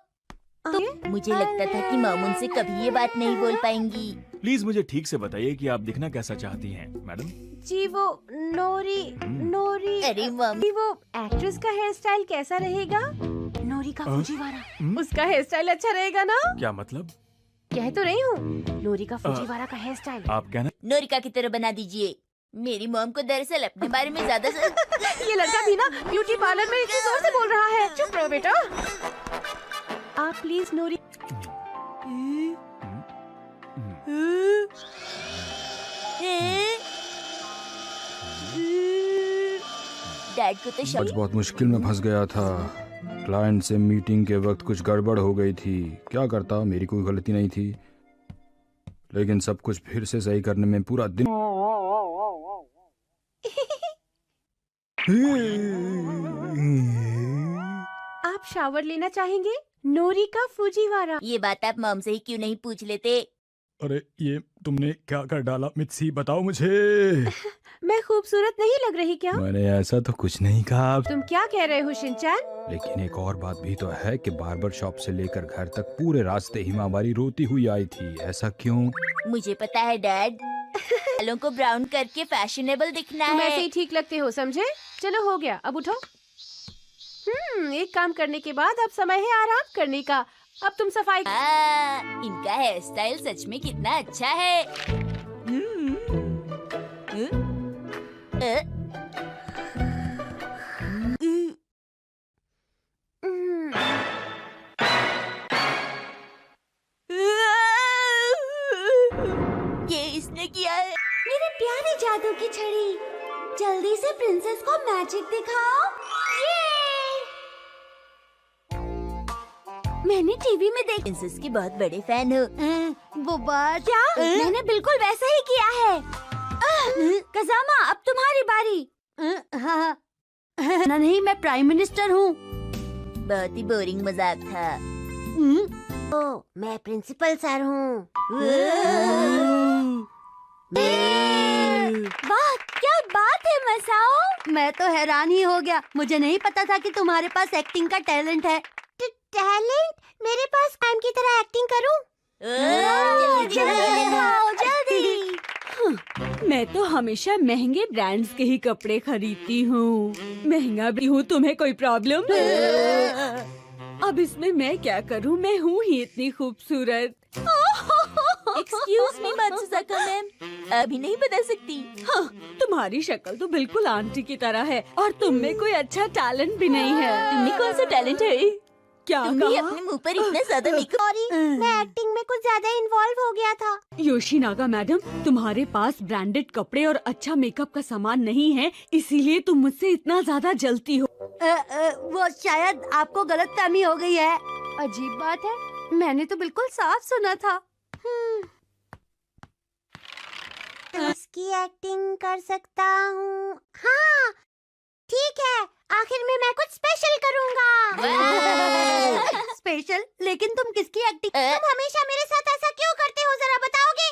तो मुझे लगता था कि मॉम उनसे कभी ये बात नहीं बोल पाएंगी। प्लीज मुझे ठीक से बताइए कि आप दिखना कैसा चाहती हैं, मैडम? जी वो नोरी। अरे मॉम, वो एक्ट्रेस का हेयर स्टाइल कैसा रहेगा? नोरी का फुजीवारा। उसका हेयर स्टाइल अच्छा रहेगा ना? क्या मतलब? कह तो रही हूँ, नोरी का फुजीवारा का हेयर स्टाइल। आप कहना नोरिका की तरह बना दीजिए। मेरी मॉम को दरअसल अपने बारे में ज्यादा ये लड़का भी ना ब्यूटी पार्लर में इतनी जोर से बोल रहा है। चुप रहो बेटा। आप प्लीज नोरी। डैड को तो आज बहुत मुश्किल में फंस गया था। क्लाइंट से मीटिंग के वक्त कुछ गड़बड़ हो गई थी। क्या करता, मेरी कोई गलती नहीं थी, लेकिन सब कुछ फिर से सही करने में पूरा दिन। आप शावर लेना चाहेंगे? नोरिका फुजीवारा। ये बात आप मॉम से ही क्यों नहीं पूछ लेते? अरे ये तुमने क्या कर डाला मित्सी, बताओ मुझे। मैं खूबसूरत नहीं लग रही क्या? मैंने ऐसा तो कुछ नहीं कहा। तुम क्या कह रहे हो शिनचैन? लेकिन एक और बात भी तो है कि बार्बर शॉप से लेकर घर तक पूरे रास्ते हिमावारी रोती हुई आई थी। ऐसा क्यों? मुझे पता है डैड, बालों को ब्राउन करके फैशनेबल दिखना तुम है। ऐसे ही ठीक लगते हो, समझे? चलो हो गया, अब उठो। एक काम करने के बाद अब समय है आराम करने का। अब तुम सफाई। इनका हेयर स्टाइल सच में कितना अच्छा है। ये इसने किया है। मेरे प्यारे जादू की छड़ी, जल्दी से प्रिंसेस को मैजिक दिखाओ। मैंने टीवी में देख प्रिंसेस की बहुत बड़े फैन हो। वो बात क्या? मैंने बिल्कुल वैसा ही किया है। कजामा, अब तुम्हारी बारी। हाँ नहीं, मैं प्राइम मिनिस्टर हूँ। बहुत ही बोरिंग मजाक था। ओ, मैं प्रिंसिपल सर हूँ। वाह, क्या बात है मसाओ। मैं तो हैरान ही हो गया, मुझे नहीं पता था कि तुम्हारे पास एक्टिंग का टैलेंट है। टैलेंट? मेरे पास टाइम की तरह एक्टिंग करूं? जल्दी। मैं तो हमेशा महंगे ब्रांड्स के ही कपड़े खरीदती हूँ। महंगा भी हूँ, तुम्हें कोई प्रॉब्लम? अब इसमें मैं क्या करूँ, मैं हूँ ही इतनी खूबसूरत। एक्सक्यूज मी मात्सुजाका मैम, अभी नहीं बदल सकती। हाँ, तुम्हारी शक्ल तो बिल्कुल आंटी की तरह है और तुम में कोई अच्छा टैलेंट भी नहीं है। तुम्हें कौन सा टैलेंट है? क्या तुम्हें अपने मुंह पर इतना ज्यादा मेकअप। मैं एक्टिंग में कुछ ज्यादा इन्वॉल्व हो गया था। योशिनागा मैडम, तुम्हारे पास ब्रांडेड कपड़े और अच्छा मेकअप का सामान नहीं है, इसीलिए तुम मुझसे इतना ज्यादा जलती हो। वो शायद आपको गलतफहमी हो गई है। अजीब बात है, मैंने तो बिल्कुल साफ सुना था। इसकी एक्टिंग कर सकता हूँ। हाँ ठीक है, आखिर में मैं कुछ स्पेशल करूँगा। स्पेशल? लेकिन तुम किसकी एक्टिंग? तुम हमेशा मेरे साथ ऐसा क्यों करते हो, जरा बताओगे?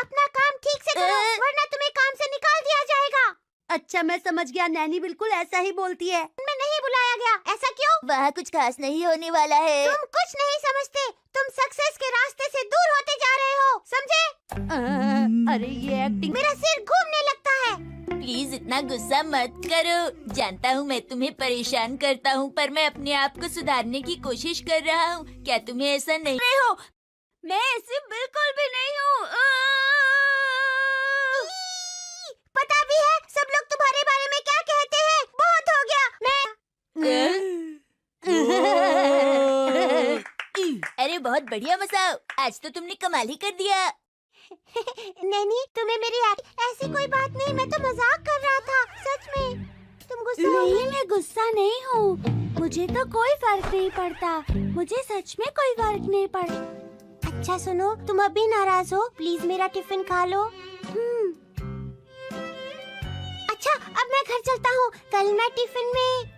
अपना काम ठीक से करो, वरना तुम्हें काम से निकाल दिया जाएगा। अच्छा मैं समझ गया, नैनी बिल्कुल ऐसा ही बोलती है। मैं नहीं बुलाया गया, ऐसा क्यों? वहाँ कुछ खास नहीं होने वाला है। तुम कुछ नहीं समझते, तुम सक्सेस के रास्ते से दूर होते जा रहे हो, समझे? अरे ये एक्टिंग, मेरा सिर घूमने लगता है। प्लीज इतना गुस्सा मत करो। जानता हूँ मैं तुम्हें परेशान करता हूँ, पर मैं अपने आप को सुधारने की कोशिश कर रहा हूँ। क्या तुम्हें ऐसा नहीं हो? मैं ऐसी बिल्कुल भी नहीं हूँ। पता भी है सब लोग तुम्हारे बारे में क्या कहते हैं। बहुत हो गया। अरे बहुत बढ़िया मसाओ, आज तो तुमने कमाल ही कर दिया। नैनी, तुम्हें मेरी ऐसी कोई बात नहीं, मैं तो मजाक कर रहा था। सच में तुम गुस्सा नहीं, मैं गुस्सा नहीं हूँ, मुझे तो कोई फर्क नहीं पड़ता। मुझे सच में कोई फर्क नहीं पड़ता। अच्छा सुनो, तुम अभी नाराज हो, प्लीज मेरा टिफिन खा लो। अच्छा अब मैं घर चलता हूँ, कल मैं टिफिन में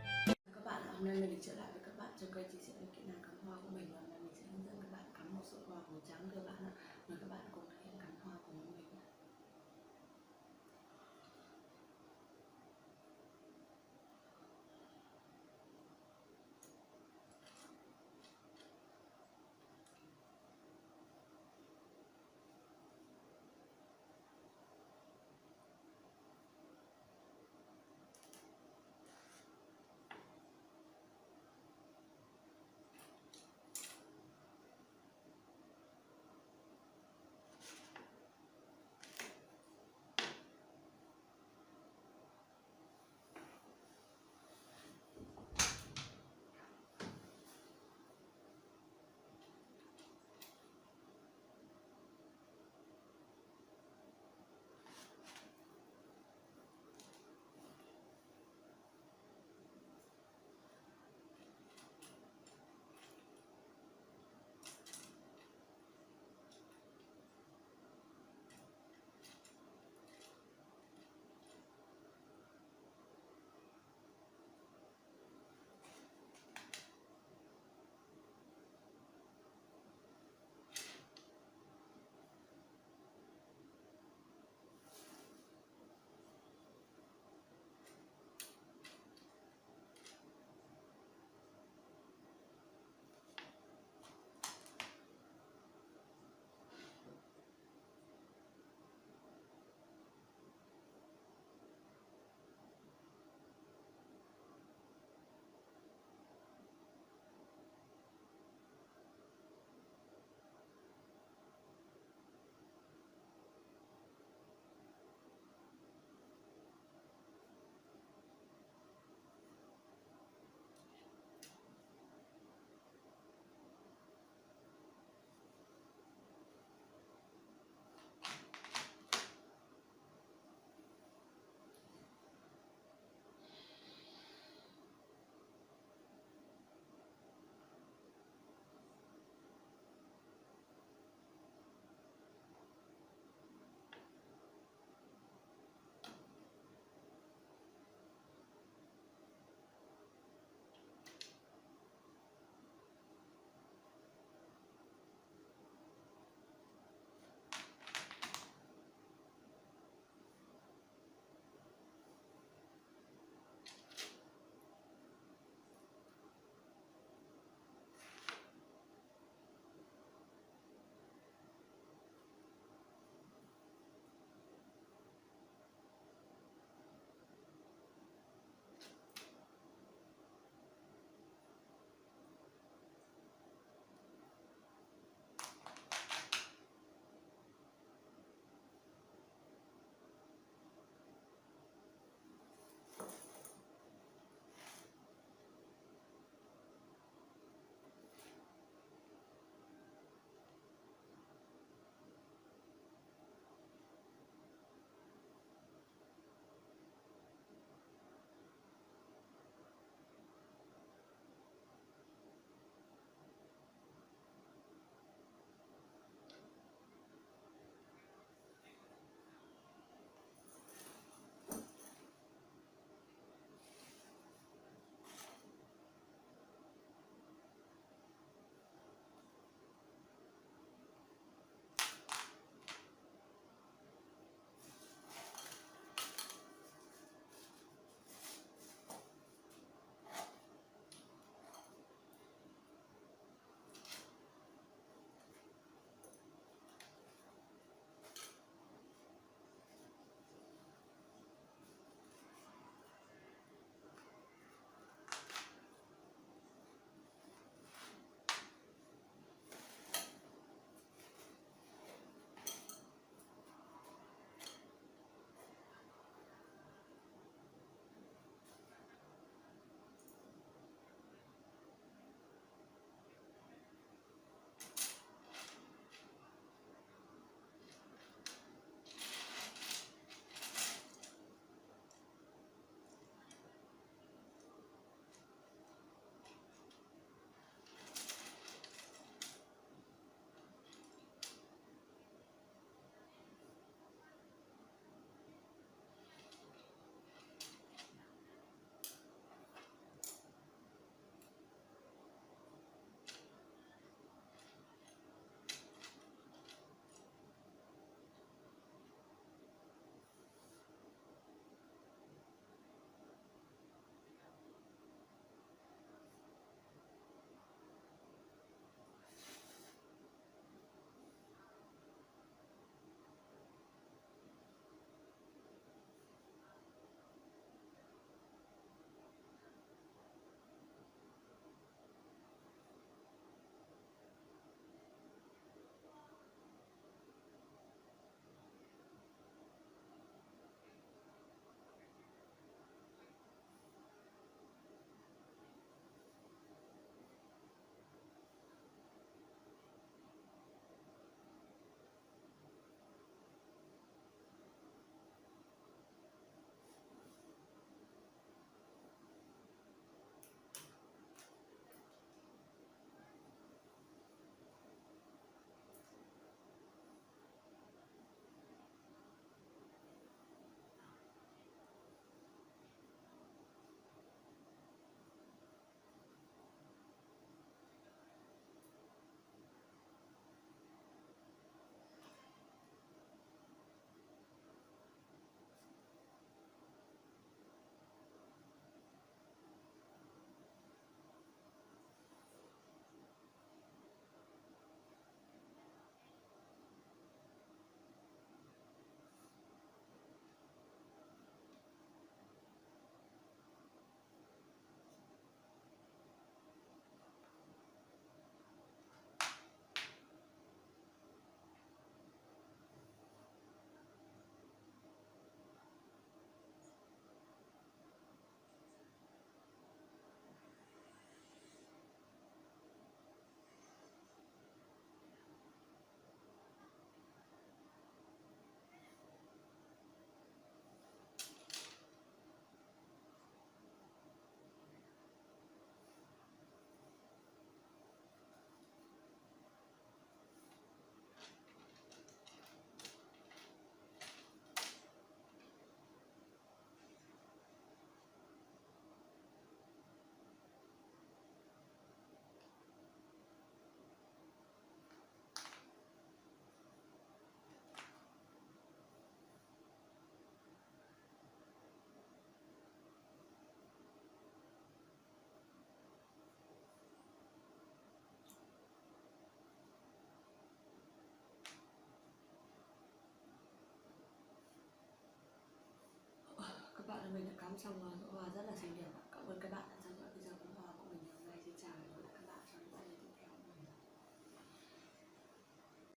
xong rồi, rất là xinh đẹp. Cảm ơn các bạn.